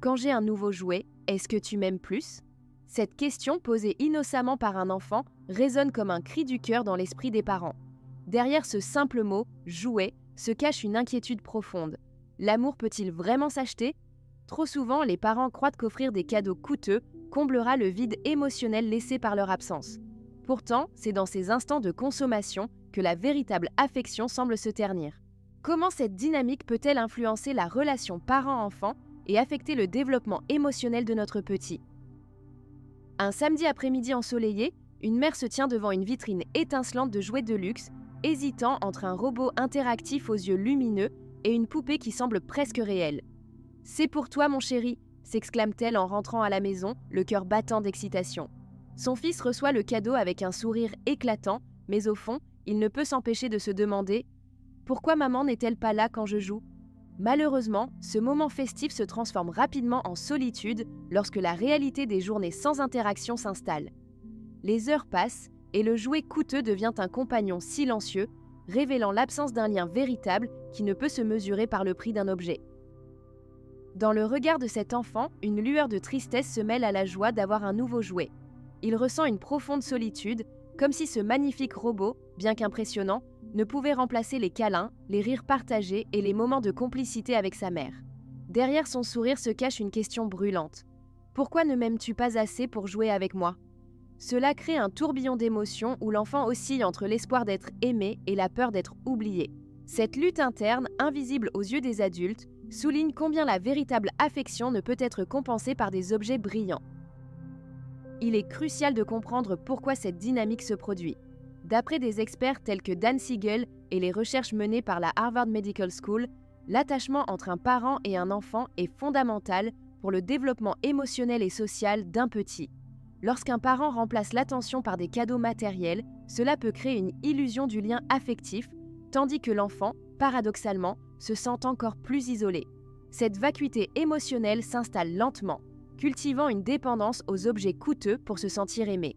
Quand j'ai un nouveau jouet, est-ce que tu m'aimes plus? Cette question, posée innocemment par un enfant, résonne comme un cri du cœur dans l'esprit des parents. Derrière ce simple mot, jouet, se cache une inquiétude profonde. L'amour peut-il vraiment s'acheter? Trop souvent, les parents croient qu'offrir des cadeaux coûteux comblera le vide émotionnel laissé par leur absence. Pourtant, c'est dans ces instants de consommation que la véritable affection semble se ternir. Comment cette dynamique peut-elle influencer la relation parent-enfant et affecter le développement émotionnel de notre petit? Un samedi après-midi ensoleillé, une mère se tient devant une vitrine étincelante de jouets de luxe, hésitant entre un robot interactif aux yeux lumineux et une poupée qui semble presque réelle. « C'est pour toi, mon chéri !» s'exclame-t-elle en rentrant à la maison, le cœur battant d'excitation. Son fils reçoit le cadeau avec un sourire éclatant, mais au fond, il ne peut s'empêcher de se demander « Pourquoi maman n'est-elle pas là quand je joue ?» Malheureusement, ce moment festif se transforme rapidement en solitude lorsque la réalité des journées sans interaction s'installe. Les heures passent et le jouet coûteux devient un compagnon silencieux, révélant l'absence d'un lien véritable qui ne peut se mesurer par le prix d'un objet. Dans le regard de cet enfant, une lueur de tristesse se mêle à la joie d'avoir un nouveau jouet. Il ressent une profonde solitude, comme si ce magnifique robot, bien qu'impressionnant, ne pouvait remplacer les câlins, les rires partagés et les moments de complicité avec sa mère. Derrière son sourire se cache une question brûlante. « Pourquoi ne m'aimes-tu pas assez pour jouer avec moi ?» Cela crée un tourbillon d'émotions où l'enfant oscille entre l'espoir d'être aimé et la peur d'être oublié. Cette lutte interne, invisible aux yeux des adultes, souligne combien la véritable affection ne peut être compensée par des objets brillants. Il est crucial de comprendre pourquoi cette dynamique se produit. D'après des experts tels que Dan Siegel et les recherches menées par la Harvard Medical School, l'attachement entre un parent et un enfant est fondamental pour le développement émotionnel et social d'un petit. Lorsqu'un parent remplace l'attention par des cadeaux matériels, cela peut créer une illusion du lien affectif, tandis que l'enfant, paradoxalement, se sent encore plus isolé. Cette vacuité émotionnelle s'installe lentement, cultivant une dépendance aux objets coûteux pour se sentir aimé.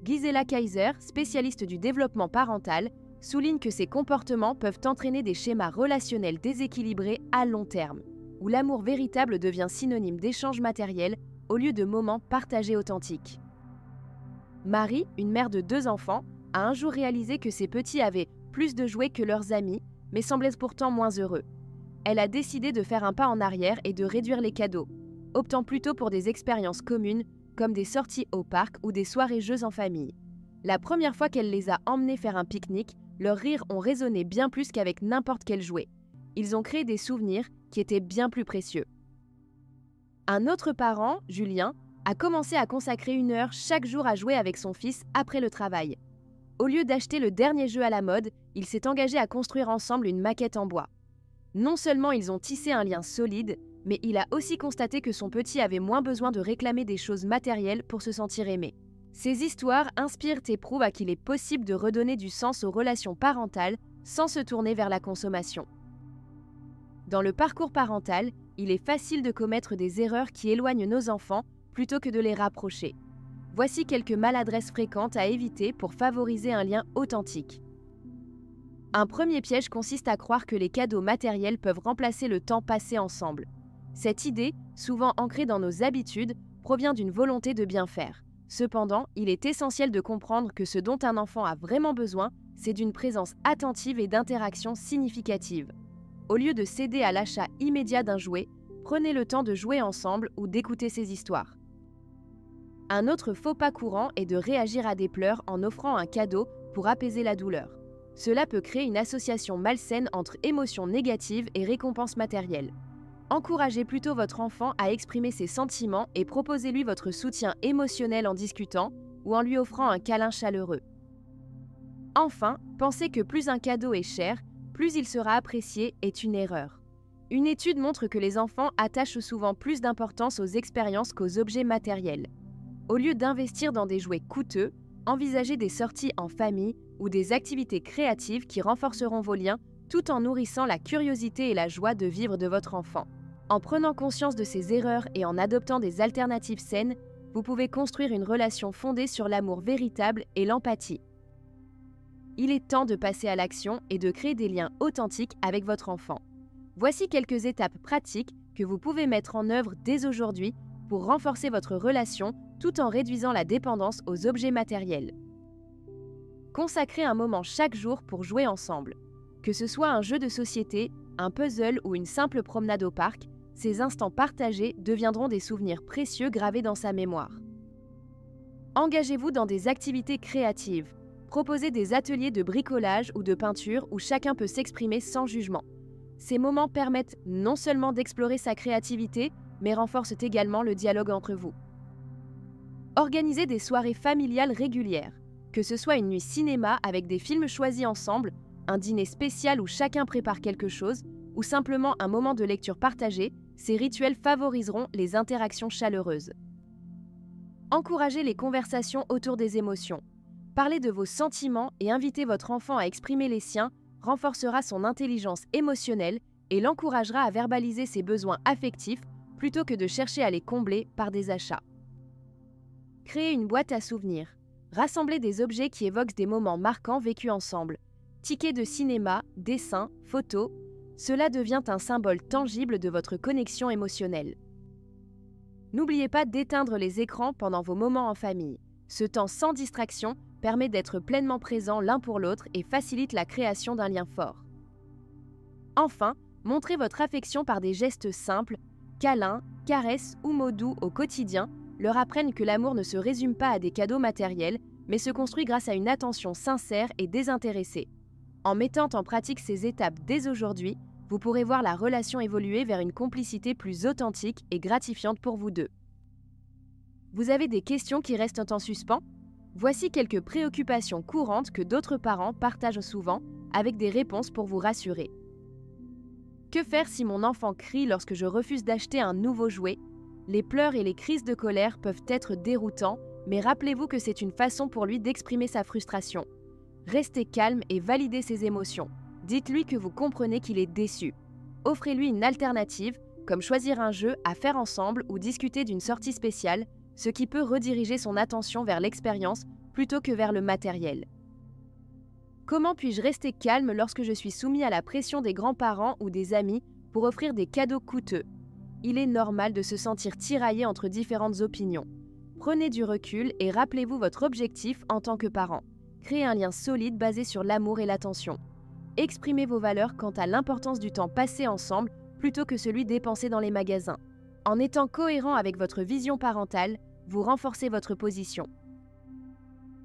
Gisela Kaiser, spécialiste du développement parental, souligne que ces comportements peuvent entraîner des schémas relationnels déséquilibrés à long terme, où l'amour véritable devient synonyme d'échanges matériels au lieu de moments partagés authentiques. Marie, une mère de 2 enfants, a un jour réalisé que ses petits avaient plus de jouets que leurs amis, mais semblaient pourtant moins heureux. Elle a décidé de faire un pas en arrière et de réduire les cadeaux, optant plutôt pour des expériences communes comme des sorties au parc ou des soirées jeux en famille. La première fois qu'elle les a emmenés faire un pique-nique, leurs rires ont résonné bien plus qu'avec n'importe quel jouet. Ils ont créé des souvenirs qui étaient bien plus précieux. Un autre parent, Julien, a commencé à consacrer 1 heure chaque jour à jouer avec son fils après le travail. Au lieu d'acheter le dernier jeu à la mode, il s'est engagé à construire ensemble une maquette en bois. Non seulement ils ont tissé un lien solide, mais il a aussi constaté que son petit avait moins besoin de réclamer des choses matérielles pour se sentir aimé. Ces histoires inspirent et prouvent à qu'il est possible de redonner du sens aux relations parentales sans se tourner vers la consommation. Dans le parcours parental, il est facile de commettre des erreurs qui éloignent nos enfants plutôt que de les rapprocher. Voici quelques maladresses fréquentes à éviter pour favoriser un lien authentique. Un premier piège consiste à croire que les cadeaux matériels peuvent remplacer le temps passé ensemble. Cette idée, souvent ancrée dans nos habitudes, provient d'une volonté de bien faire. Cependant, il est essentiel de comprendre que ce dont un enfant a vraiment besoin, c'est d'une présence attentive et d'interaction significative. Au lieu de céder à l'achat immédiat d'un jouet, prenez le temps de jouer ensemble ou d'écouter ses histoires. Un autre faux pas courant est de réagir à des pleurs en offrant un cadeau pour apaiser la douleur. Cela peut créer une association malsaine entre émotions négatives et récompenses matérielles. Encouragez plutôt votre enfant à exprimer ses sentiments et proposez-lui votre soutien émotionnel en discutant ou en lui offrant un câlin chaleureux. Enfin, penser que plus un cadeau est cher, plus il sera apprécié est une erreur. Une étude montre que les enfants attachent souvent plus d'importance aux expériences qu'aux objets matériels. Au lieu d'investir dans des jouets coûteux, envisagez des sorties en famille ou des activités créatives qui renforceront vos liens tout en nourrissant la curiosité et la joie de vivre de votre enfant. En prenant conscience de ces erreurs et en adoptant des alternatives saines, vous pouvez construire une relation fondée sur l'amour véritable et l'empathie. Il est temps de passer à l'action et de créer des liens authentiques avec votre enfant. Voici quelques étapes pratiques que vous pouvez mettre en œuvre dès aujourd'hui pour renforcer votre relation tout en réduisant la dépendance aux objets matériels. Consacrez un moment chaque jour pour jouer ensemble. Que ce soit un jeu de société, un puzzle ou une simple promenade au parc, ces instants partagés deviendront des souvenirs précieux gravés dans sa mémoire. Engagez-vous dans des activités créatives. Proposez des ateliers de bricolage ou de peinture où chacun peut s'exprimer sans jugement. Ces moments permettent non seulement d'explorer sa créativité, mais renforcent également le dialogue entre vous. Organisez des soirées familiales régulières. Que ce soit une nuit cinéma avec des films choisis ensemble, un dîner spécial où chacun prépare quelque chose, ou simplement un moment de lecture partagé, ces rituels favoriseront les interactions chaleureuses. Encouragez les conversations autour des émotions. Parler de vos sentiments et inviter votre enfant à exprimer les siens renforcera son intelligence émotionnelle et l'encouragera à verbaliser ses besoins affectifs plutôt que de chercher à les combler par des achats. Créez une boîte à souvenirs. Rassemblez des objets qui évoquent des moments marquants vécus ensemble. Tickets de cinéma, dessins, photos, cela devient un symbole tangible de votre connexion émotionnelle. N'oubliez pas d'éteindre les écrans pendant vos moments en famille. Ce temps sans distraction permet d'être pleinement présent l'un pour l'autre et facilite la création d'un lien fort. Enfin, montrez votre affection par des gestes simples, câlins, caresses ou mots doux au quotidien, leur apprennent que l'amour ne se résume pas à des cadeaux matériels, mais se construit grâce à une attention sincère et désintéressée. En mettant en pratique ces étapes dès aujourd'hui, vous pourrez voir la relation évoluer vers une complicité plus authentique et gratifiante pour vous deux. Vous avez des questions qui restent en suspens? Voici quelques préoccupations courantes que d'autres parents partagent souvent, avec des réponses pour vous rassurer. Que faire si mon enfant crie lorsque je refuse d'acheter un nouveau jouet? Les pleurs et les crises de colère peuvent être déroutants, mais rappelez-vous que c'est une façon pour lui d'exprimer sa frustration. Restez calme et validez ses émotions. Dites-lui que vous comprenez qu'il est déçu. Offrez-lui une alternative, comme choisir un jeu à faire ensemble ou discuter d'une sortie spéciale, ce qui peut rediriger son attention vers l'expérience plutôt que vers le matériel. Comment puis-je rester calme lorsque je suis soumis à la pression des grands-parents ou des amis pour offrir des cadeaux coûteux? Il est normal de se sentir tiraillé entre différentes opinions. Prenez du recul et rappelez-vous votre objectif en tant que parent. Créez un lien solide basé sur l'amour et l'attention. Exprimez vos valeurs quant à l'importance du temps passé ensemble plutôt que celui dépensé dans les magasins. En étant cohérent avec votre vision parentale, vous renforcez votre position.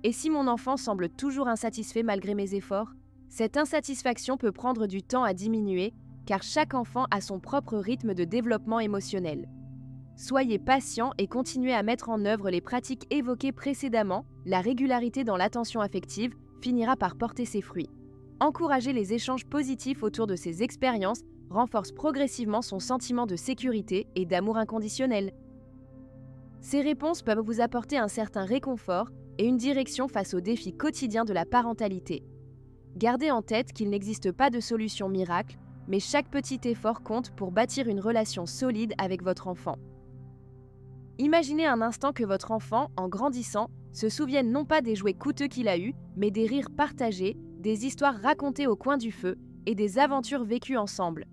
Et si mon enfant semble toujours insatisfait malgré mes efforts? Cette insatisfaction peut prendre du temps à diminuer, car chaque enfant a son propre rythme de développement émotionnel. Soyez patient et continuez à mettre en œuvre les pratiques évoquées précédemment, la régularité dans l'attention affective finira par porter ses fruits. Encourager les échanges positifs autour de ces expériences renforce progressivement son sentiment de sécurité et d'amour inconditionnel. Ces réponses peuvent vous apporter un certain réconfort et une direction face aux défis quotidiens de la parentalité. Gardez en tête qu'il n'existe pas de solution miracle, mais chaque petit effort compte pour bâtir une relation solide avec votre enfant. Imaginez un instant que votre enfant, en grandissant, se souvienne non pas des jouets coûteux qu'il a eus, mais des rires partagés, des histoires racontées au coin du feu et des aventures vécues ensemble.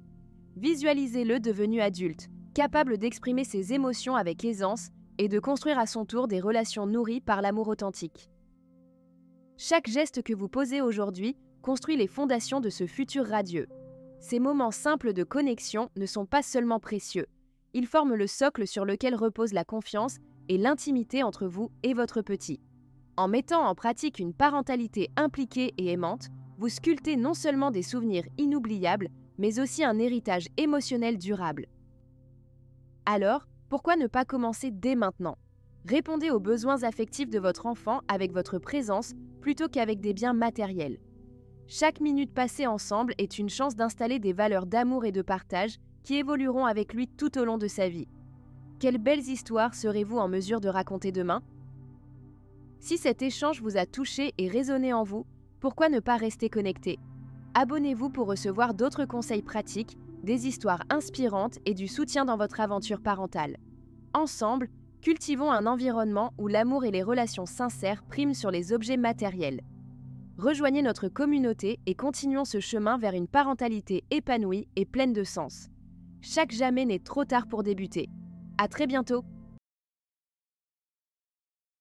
Visualisez-le devenu adulte, capable d'exprimer ses émotions avec aisance et de construire à son tour des relations nourries par l'amour authentique. Chaque geste que vous posez aujourd'hui construit les fondations de ce futur radieux. Ces moments simples de connexion ne sont pas seulement précieux, ils forment le socle sur lequel repose la confiance et l'intimité entre vous et votre petit. En mettant en pratique une parentalité impliquée et aimante, vous sculptez non seulement des souvenirs inoubliables, mais aussi un héritage émotionnel durable. Alors, pourquoi ne pas commencer dès maintenant? Répondez aux besoins affectifs de votre enfant avec votre présence plutôt qu'avec des biens matériels. Chaque minute passée ensemble est une chance d'installer des valeurs d'amour et de partage qui évolueront avec lui tout au long de sa vie. Quelles belles histoires serez-vous en mesure de raconter demain? Si cet échange vous a touché et résonné en vous, pourquoi ne pas rester connecté? Abonnez-vous pour recevoir d'autres conseils pratiques, des histoires inspirantes et du soutien dans votre aventure parentale. Ensemble, cultivons un environnement où l'amour et les relations sincères priment sur les objets matériels. Rejoignez notre communauté et continuons ce chemin vers une parentalité épanouie et pleine de sens. Chaque jamais n'est trop tard pour débuter. À très bientôt!